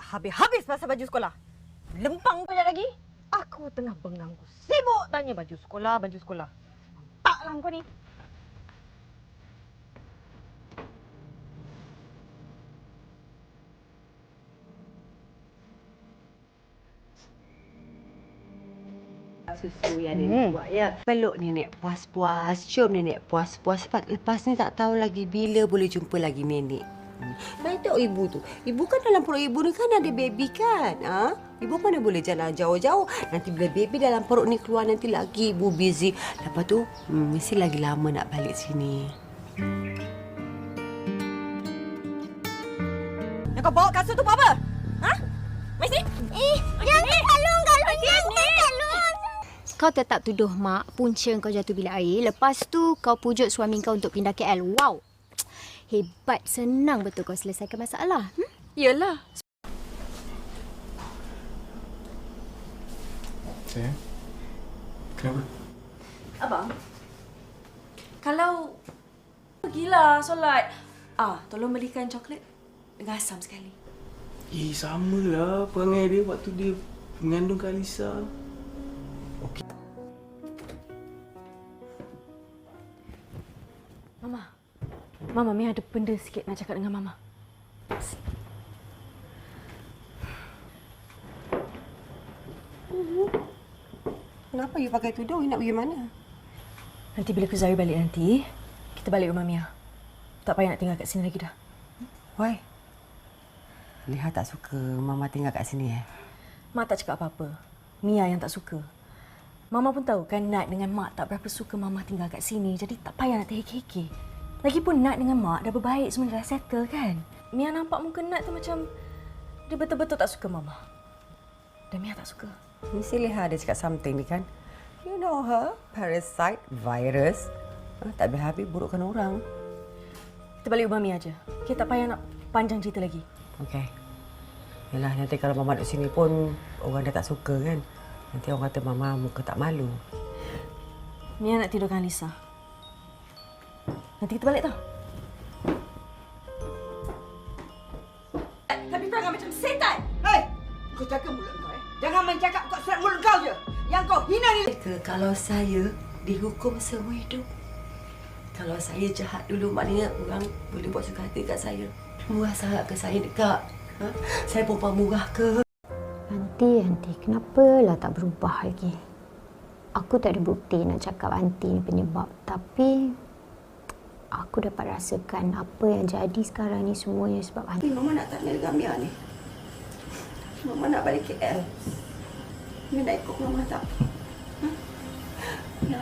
habis-habis pasal baju sekolah. Lempang banyak lagi. Aku tengah bengang. Sibuk tanya baju sekolah, baju sekolah. Taklah kau ni. Susu yang nenek buat ya. Peluk nenek puas-puas, cium nenek puas-puas. Lepas ni tak tahu lagi bila boleh jumpa lagi nenek. Saya tengok ibu tu. Ibu kan dalam perut ibu ni kan ada baby kan? Ha? Ibu mana boleh jalan jauh-jauh. Nanti bila baby dalam perut ni keluar nanti lagi ibu busy. Lepas tu mesti lagi lama nak balik sini. Yang kau bawa kasut tu buat apa? Ha? Mesti? Jangan kalung. Kau tetap tuduh mak punca kau jatuh bilik air. Lepas tu kau pujuk suami kau untuk pindah KL. Wow. Hebat, senang betul kau selesaikan masalah. Yelah. Sayang, kenapa? Abang, kalau pergilah solat, tolong belikan coklat dengan asam sekali. Sama lah perangai dia waktu dia mengandung Kak Alisa. Okey. Mama, Mia ada benda sikit nak cakap dengan Mama. Kenapa you pakai tudung? You nak pergi mana? Nanti bila Kuzari balik nanti, kita balik rumah Mia. Tak payah nak tinggal kat sini lagi dah. Why? Liha tak suka Mama tinggal kat sini Mak tak cakap apa-apa. Mia yang tak suka. Mama pun tahu kan Nat dengan Mak tak berapa suka Mama tinggal kat sini. Jadi tak payah nak terheki-heki. Lagipun Nat dengan Mak dah berbaik, semua dah settle kan. Mia nampak muka Nat tu macam dia betul-betul tak suka Mama. Dan Mia tak suka. Mesti Liha ada cakap something ni kan? You know her, parasite, virus. Tak habis-habis burukkan orang. Kita balik rumah Mia aja. Kita tak payah nak panjang cerita lagi. Okey. Yalah, nanti kalau Mama duduk sini pun orang dah tak suka kan? Nanti orang kata Mama muka tak malu. Mia nak tidurkan Lisa. Nanti kita balik tau. Tapi perangai macam setan. Hei, kau jaga mulut kau Jangan main cakap kat surat mulut kau je. Yang kau hina ni. Kalau saya dihukum seumur hidup. Kalau saya jahat dulu, maknanya orang boleh buat suka hati kat saya. Murah sangat ke saya dekat? Saya perempuan murah ke? Aunty, kenapalah tak berubah lagi? Aku tak ada bukti nak cakap aunty ni penyebab. Tapi aku dapat rasakan apa yang jadi sekarang ni semuanya sebab aunty. Mama nak tanya dengan Mia ni. Mama nak balik KL. Mia nak ikut Mama tak? Ya.